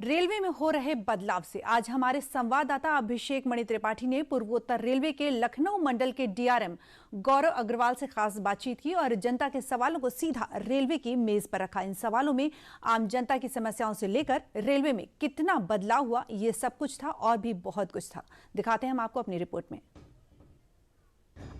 Railway में हो रहे बदलाव से आज हमारे संवाददाता अभिषेक मणि त्रिपाठी ने पूर्वोत्तर रेलवे के लखनऊ मंडल के डीआरएम गौरव अग्रवाल से खास बातचीत की और जनता के सवालों को सीधा रेलवे की मेज पर रखा। इन सवालों में आम जनता की समस्याओं से लेकर रेलवे में कितना बदलाव हुआ, ये सब कुछ था और भी बहुत कुछ था। दिखाते हैं हम आपको अपनी रिपोर्ट में।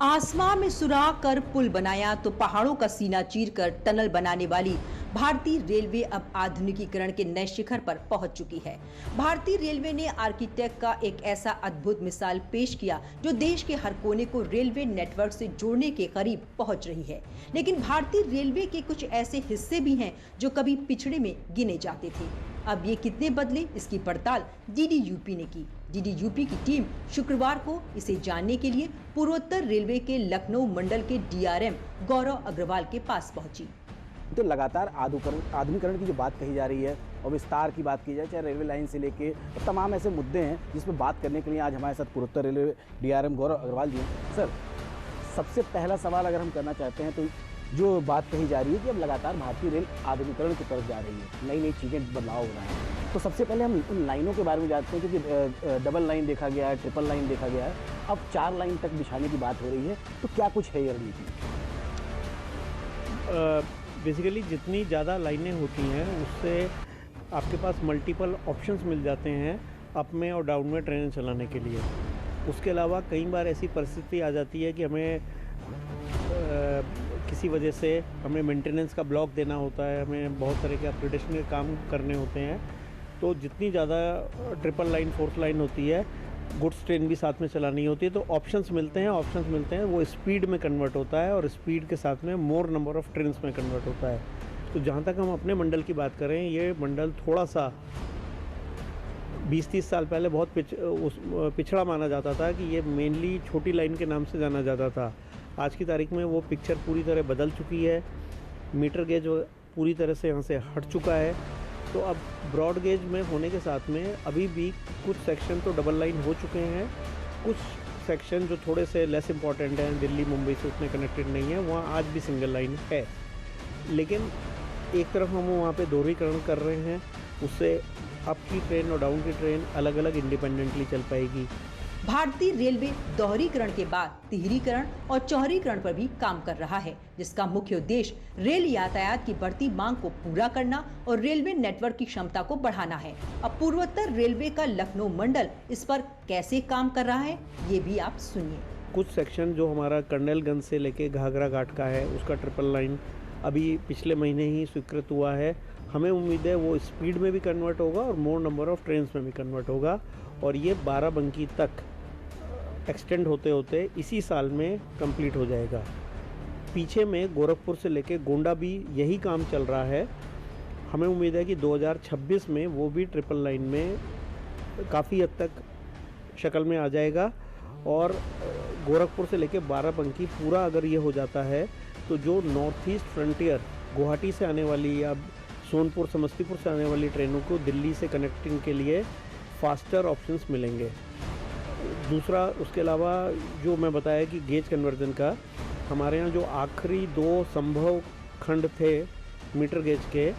आसमां में सुराख कर पुल बनाया तो पहाड़ों का सीना चीरकर टनल बनाने वाली भारतीय रेलवे अब आधुनिकीकरण के नए शिखर पर पहुंच चुकी है। भारतीय रेलवे ने आर्किटेक्ट का एक ऐसा अद्भुत मिसाल पेश किया जो देश के हर कोने को रेलवे नेटवर्क से जोड़ने के करीब पहुंच रही है। लेकिन भारतीय रेलवे के कुछ ऐसे हिस्से भी हैं जो कभी पिछड़े में गिने जाते थे। अब ये कितने बदले, इसकी पड़ताल डीडी यूपी ने की। डीडी यूपी की टीम शुक्रवार को इसे जानने के लिए पूर्वोत्तर रेलवे के लखनऊ मंडल के डीआरएम गौरव अग्रवाल के पास पहुंची। तो लगातार आधुनिकीकरण की जो बात कही जा रही है और विस्तार की बात की जाए, चाहे रेलवे लाइन से लेके तो तमाम ऐसे मुद्दे हैं जिस पर बात करने के लिए आज हमारे साथ पूर्वोत्तर रेलवे डीआरएम गौरव अग्रवाल जी हैं। सर, सबसे पहला सवाल अगर हम करना चाहते हैं तो जो बात कही जा रही है कि अब लगातार भारतीय रेल आधुनिकीकरण की तरफ जा रही है, नई नई चीज़ें बदलाव हो रहा है, तो सबसे पहले हम उन लाइनों के बारे में जानते हैं क्योंकि डबल लाइन देखा गया है, ट्रिपल लाइन देखा गया है, अब 4 लाइन तक बिछाने की बात हो रही है, तो क्या कुछ है ये रणनीति? बेसिकली जितनी ज़्यादा लाइनें होती हैं उससे आपके पास मल्टीपल ऑप्शंस मिल जाते हैं अप में और डाउन में ट्रेन चलाने के लिए। उसके अलावा कई बार ऐसी परिस्थिति आ जाती है कि हमें किसी वजह से हमें मेंटेनेंस का ब्लॉक देना होता है, हमें बहुत तरह के अपग्रेडेशन के काम करने होते हैं। तो जितनी ज़्यादा ट्रिपल लाइन, 4th लाइन होती है, गुड्स ट्रेन भी साथ में चलानी होती है, तो ऑप्शंस मिलते हैं, वो स्पीड में कन्वर्ट होता है और स्पीड के साथ में मोर नंबर ऑफ़ ट्रेन्स में कन्वर्ट होता है। तो जहाँ तक हम अपने मंडल की बात करें, ये मंडल थोड़ा सा 20-30 साल पहले बहुत पिछड़ा माना जाता था कि ये मेनली छोटी लाइन के नाम से जाना जाता था। आज की तारीख में वो पिक्चर पूरी तरह बदल चुकी है। मीटर गेज पूरी तरह से यहाँ से हट चुका है। तो अब ब्रॉड गेज में होने के साथ में अभी भी कुछ सेक्शन तो डबल लाइन हो चुके हैं, कुछ सेक्शन जो थोड़े से लेस इम्पॉर्टेंट हैं, दिल्ली मुंबई से उतने कनेक्टेड नहीं है, वहाँ आज भी सिंगल लाइन है। लेकिन एक तरफ हम वहाँ पे दोहरीकरण कर रहे हैं, उससे अप की ट्रेन और डाउन की ट्रेन अलग अलग इंडिपेंडेंटली चल पाएगी। भारतीय रेलवे दोहरीकरण के बाद तिहरीकरण और चौहरीकरण पर भी काम कर रहा है, जिसका मुख्य उद्देश्य रेल यातायात की बढ़ती मांग को पूरा करना और रेलवे नेटवर्क की क्षमता को बढ़ाना है। अब पूर्वोत्तर रेलवे का लखनऊ मंडल इस पर कैसे काम कर रहा है, ये भी आप सुनिए। कुछ सेक्शन जो हमारा कर्नलगंज से लेके घाघरा घाट का है, उसका ट्रिपल लाइन अभी पिछले महीने ही स्वीकृत हुआ है। हमें उम्मीद है वो स्पीड में भी कन्वर्ट होगा और मोर नंबर ऑफ़ ट्रेन्स में भी कन्वर्ट होगा और ये बाराबंकी तक एक्सटेंड होते होते इसी साल में कंप्लीट हो जाएगा। पीछे में गोरखपुर से लेके गोंडा भी यही काम चल रहा है। हमें उम्मीद है कि 2026 में वो भी ट्रिपल लाइन में काफ़ी हद तक शक्ल में आ जाएगा और गोरखपुर से लेके बाराबंकी पूरा अगर ये हो जाता है तो जो नॉर्थ ईस्ट फ्रंटियर गुवाहाटी से आने वाली या सोनपुर समस्तीपुर से आने वाली ट्रेनों को दिल्ली से कनेक्टिंग के लिए फास्टर ऑप्शंस मिलेंगे। दूसरा, उसके अलावा जो मैं बताया कि गेज कन्वर्जन का, हमारे यहाँ जो आखिरी 2 संभव खंड थे मीटर गेज के,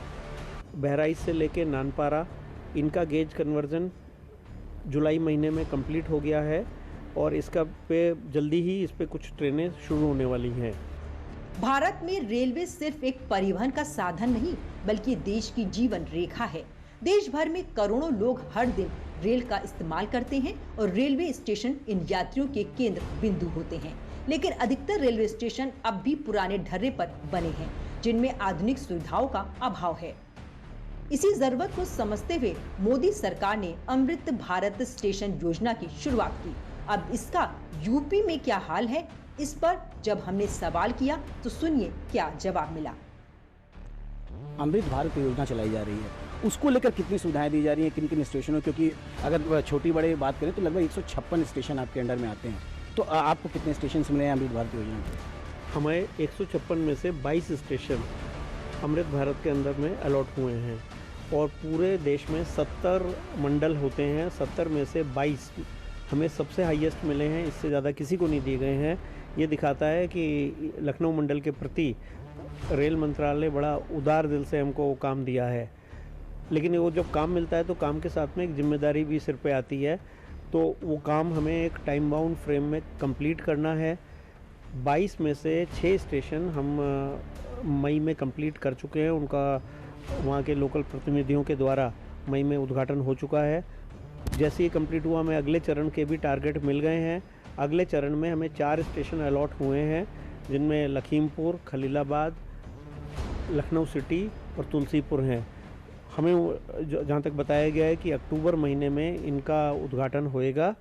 बहराइच से लेके नानपारा, इनका गेज कन्वर्जन जुलाई महीने में कंप्लीट हो गया है और इसका पे जल्दी ही इस पे कुछ ट्रेनें शुरू होने वाली हैं। भारत में रेलवे सिर्फ एक परिवहन का साधन नहीं बल्कि देश की जीवन रेखा है। देश भर में करोड़ों लोग हर दिन रेल का इस्तेमाल करते हैं और रेलवे स्टेशन इन यात्रियों के केंद्र बिंदु होते हैं। लेकिन अधिकतर रेलवे स्टेशन अब भी पुराने ढर्रे पर बने हैं, जिनमें आधुनिक सुविधाओं का अभाव है। इसी जरूरत को समझते हुए मोदी सरकार ने अमृत भारत स्टेशन योजना की शुरुआत की। अब इसका यूपी में क्या हाल है, इस पर जब हमने सवाल किया तो सुनिए क्या जवाब मिला। अमृत भारत योजना चलाई जा रही है, उसको लेकर कितनी सुविधाएं दी जा रही हैं, किन किन स्टेशनों, क्योंकि अगर छोटी बड़े बात करें तो लगभग 156 स्टेशन आपके अंडर में आते हैं, तो आपको कितने स्टेशन मिले हैं अमृत भारत योजना के? हमें 156 में से 22 स्टेशन अमृत भारत के अंदर में अलॉट हुए हैं और पूरे देश में 70 मंडल होते हैं, 70 में से 22 हमें सबसे हाईएस्ट मिले हैं, इससे ज़्यादा किसी को नहीं दिए गए हैं। ये दिखाता है कि लखनऊ मंडल के प्रति रेल मंत्रालय बड़ा उदार दिल से हमको काम दिया है। लेकिन वो जब काम मिलता है तो काम के साथ में एक जिम्मेदारी भी सिर पे आती है, तो वो काम हमें एक टाइम बाउंड फ्रेम में कंप्लीट करना है। 22 में से 6 स्टेशन हम मई में कंप्लीट कर चुके हैं, उनका वहाँ के लोकल प्रतिनिधियों के द्वारा मई में उद्घाटन हो चुका है। जैसे ही कंप्लीट हुआ हमें अगले चरण के भी टारगेट मिल गए हैं। अगले चरण में हमें 4 स्टेशन अलॉट हुए हैं, जिनमें लखीमपुर, खलीलाबाद, लखनऊ सिटी और तुलसीपुर हैं। हमें जहाँ तक बताया गया है कि अक्टूबर महीने में इनका उद्घाटन होएगा।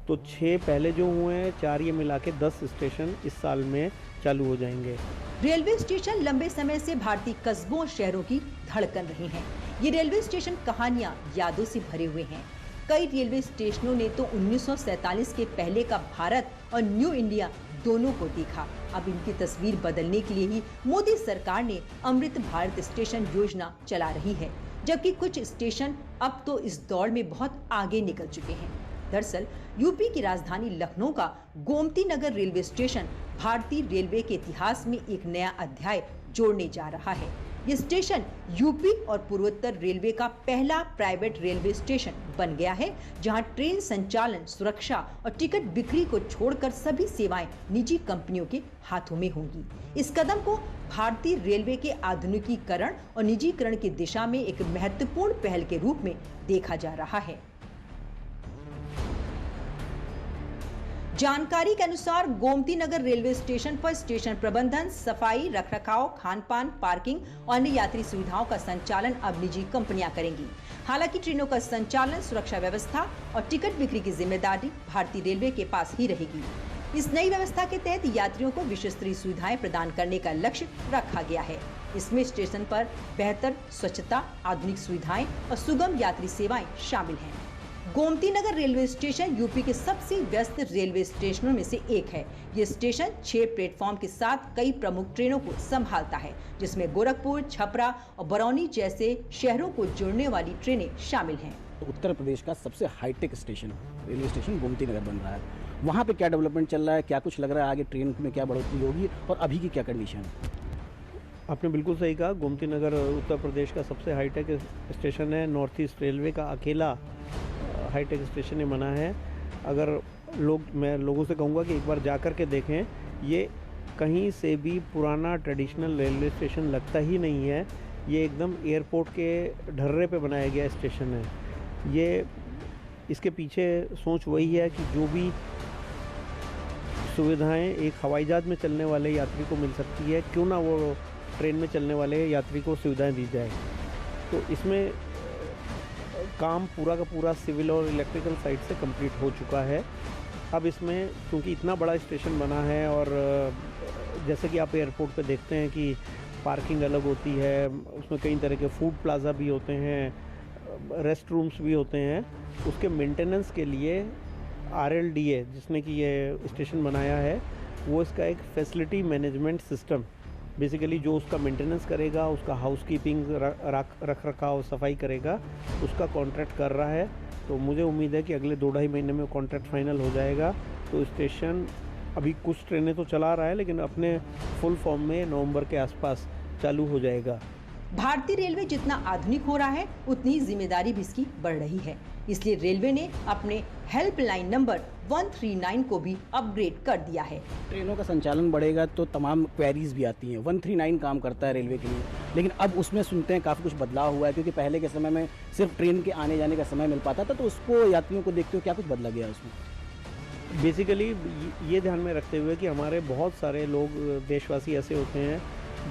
तो 6 पहले जो हुए हैं, 4 ये मिला के 10 स्टेशन इस साल में चालू हो जाएंगे। रेलवे स्टेशन लंबे समय से भारतीय कस्बों और शहरों की धड़कन रहे हैं। ये रेलवे स्टेशन कहानियां, यादों से भरे हुए हैं। कई रेलवे स्टेशनों ने तो 1947 के पहले का भारत और न्यू इंडिया दोनों को देखा। अब इनकी तस्वीर बदलने के लिए ही मोदी सरकार ने अमृत भारत स्टेशन योजना चला रही है, जबकि कुछ स्टेशन अब तो इस दौड़ में बहुत आगे निकल चुके हैं। दरअसल यूपी की राजधानी लखनऊ का गोमती नगर रेलवे स्टेशन भारतीय रेलवे के इतिहास में एक नया अध्याय जोड़ने जा रहा है। ये स्टेशन यूपी और पूर्वोत्तर रेलवे का पहला प्राइवेट रेलवे स्टेशन बन गया है, जहां ट्रेन संचालन, सुरक्षा और टिकट बिक्री को छोड़कर सभी सेवाएं निजी कंपनियों के हाथों में होंगी। इस कदम को भारतीय रेलवे के आधुनिकीकरण और निजीकरण की दिशा में एक महत्वपूर्ण पहल के रूप में देखा जा रहा है। जानकारी के अनुसार गोमती नगर रेलवे स्टेशन पर स्टेशन प्रबंधन, सफाई, रखरखाव, खान-पान, पार्किंग और अन्य यात्री सुविधाओं का संचालन अब निजी कंपनियां करेंगी। हालांकि ट्रेनों का संचालन, सुरक्षा व्यवस्था और टिकट बिक्री की जिम्मेदारी भारतीय रेलवे के पास ही रहेगी। इस नई व्यवस्था के तहत यात्रियों को विश्व स्तरीय सुविधाएं प्रदान करने का लक्ष्य रखा गया है। इसमें स्टेशन पर बेहतर स्वच्छता, आधुनिक सुविधाएं और सुगम यात्री सेवाएं शामिल हैं। Gomti Nagar railway station UP के सबसे व्यस्त रेलवे स्टेशनों में से एक है। ये स्टेशन 6 प्लेटफॉर्म के साथ कई प्रमुख ट्रेनों को संभालता है, जिसमें गोरखपुर, छपरा और बरौनी जैसे शहरों को जोड़ने वाली ट्रेनें शामिल हैं। उत्तर प्रदेश का सबसे hi-tech station railway station Gomti Nagar बन रहा है। वहाँ पे क्या डेवलपमेंट चल रहा है, क्या कुछ लग रहा है आगे ट्रेन में क्या बढ़ोतरी होगी और अभी की क्या कंडीशन है? आपने बिल्कुल सही कहा, गोमती नगर उत्तर प्रदेश का सबसे हाईटेक स्टेशन है। नॉर्थ ईस्ट रेलवे का अकेला हाईटेक स्टेशन ही बना है। अगर मैं लोगों से कहूँगा कि एक बार जा कर के देखें, ये कहीं से भी पुराना ट्रेडिशनल रेलवे स्टेशन लगता ही नहीं है। ये एकदम एयरपोर्ट के ढर्रे पे बनाया गया स्टेशन है। ये इसके पीछे सोच वही है कि जो भी सुविधाएं एक हवाई जहाज़ में चलने वाले यात्री को मिल सकती है, क्यों ना वो ट्रेन में चलने वाले यात्री को सुविधाएं दी जाए। तो इसमें काम पूरा का पूरा सिविल और इलेक्ट्रिकल साइड से कंप्लीट हो चुका है। अब इसमें क्योंकि इतना बड़ा स्टेशन बना है और जैसे कि आप एयरपोर्ट पे देखते हैं कि पार्किंग अलग होती है, उसमें कई तरह के फूड प्लाज़ा भी होते हैं, रेस्ट रूम्स भी होते हैं। उसके मेंटेनेंस के लिए RLDA जिसने कि ये स्टेशन बनाया है, वो इसका एक फैसिलिटी मैनेजमेंट सिस्टम, बेसिकली जो उसका मेंटेनेंस करेगा, उसका हाउसकीपिंग, रख रखाव, सफाई करेगा, उसका कॉन्ट्रैक्ट कर रहा है। तो मुझे उम्मीद है कि अगले 2-2.5 महीने में कॉन्ट्रैक्ट फाइनल हो जाएगा। तो स्टेशन अभी कुछ ट्रेनें तो चला रहा है, लेकिन अपने फुल फॉर्म में नवंबर के आसपास चालू हो जाएगा। भारतीय रेलवे जितना आधुनिक हो रहा है, उतनी ही जिम्मेदारी भी इसकी बढ़ रही है। इसलिए रेलवे ने अपने हेल्पलाइन नंबर 139 को भी अपग्रेड कर दिया है। ट्रेनों का संचालन बढ़ेगा तो तमाम क्वेरीज भी आती हैं। 139 काम करता है रेलवे के लिए, लेकिन अब उसमें सुनते हैं काफ़ी कुछ बदलाव हुआ है, क्योंकि पहले के समय में सिर्फ ट्रेन के आने जाने का समय मिल पाता था, तो उसको यात्रियों को देखते हुए क्या कुछ बदला गया उसमें? बेसिकली ये ध्यान में रखते हुए कि हमारे बहुत सारे लोग, देशवासी ऐसे होते हैं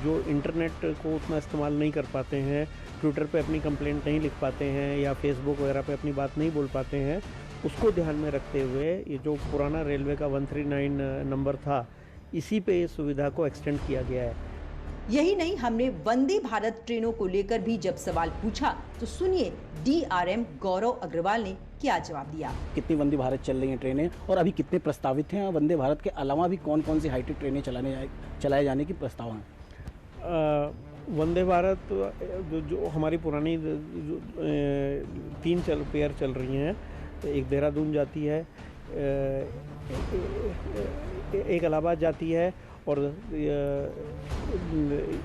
जो इंटरनेट को उतना इस्तेमाल नहीं कर पाते हैं, ट्विटर पे अपनी कंप्लेंट नहीं लिख पाते हैं या फेसबुक वगैरह पे अपनी बात नहीं बोल पाते हैं। उसको ध्यान में रखते हुए ये जो पुराना रेलवे का 139 नंबर था, इसी पे इस सुविधा को एक्सटेंड किया गया है। यही नहीं, हमने वंदे भारत ट्रेनों को लेकर भी जब सवाल पूछा तो सुनिए DRM गौरव अग्रवाल ने क्या जवाब दिया। कितनी वंदे भारत चल रही हैं ट्रेनें और अभी कितने प्रस्तावित हैं? वंदे भारत के अलावा भी कौन कौन सी हाईटेक ट्रेनें चलाए जाने की प्रस्ताव हैं? वंदे भारत जो हमारी पुरानी 3 पेयर चल रही हैं, एक देहरादून जाती है, एक इलाहाबाद जाती है और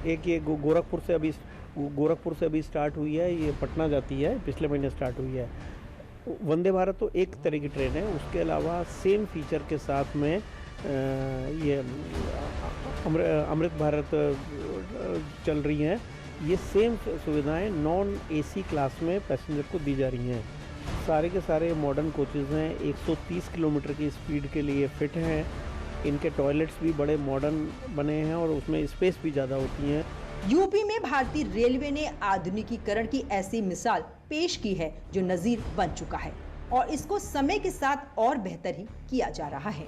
एक ये गोरखपुर से अभी वो गोरखपुर से अभी स्टार्ट हुई है, ये पटना जाती है, पिछले महीने स्टार्ट हुई है। वंदे भारत तो एक तरह की ट्रेन है, उसके अलावा सेम फीचर के साथ में ये अमृत भारत चल रही हैं। ये सेम सुविधाएं नॉन एसी क्लास में पैसेंजर को दी जा रही हैं। सारे के सारे मॉडर्न कोचेज़ हैं, 130 किलोमीटर की स्पीड के लिए फिट हैं। इनके टॉयलेट्स भी बड़े मॉडर्न बने हैं और उसमें स्पेस भी ज़्यादा होती हैं। यूपी में भारतीय रेलवे ने आधुनिकीकरण की ऐसी मिसाल पेश की है जो नजीर बन चुका है और इसको समय के साथ और बेहतर ही किया जा रहा है।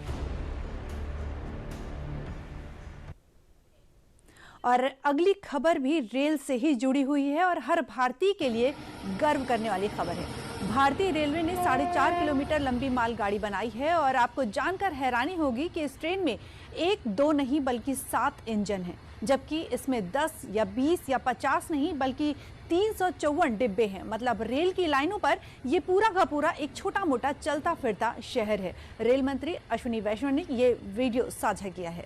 और अगली खबर भी रेल से ही जुड़ी हुई है और हर भारतीय के लिए गर्व करने वाली खबर है। भारतीय रेलवे ने 4.5 किलोमीटर लंबी मालगाड़ी बनाई है और आपको जानकर हैरानी होगी कि इस ट्रेन में 1, 2 नहीं बल्कि 7 इंजन हैं, जबकि इसमें 10 या 20 या 50 नहीं बल्कि 354 डिब्बे हैं। मतलब रेल की लाइनों पर ये पूरा का पूरा एक छोटा मोटा चलता फिरता शहर है। रेल मंत्री अश्विनी वैष्णव ने ये वीडियो साझा किया है।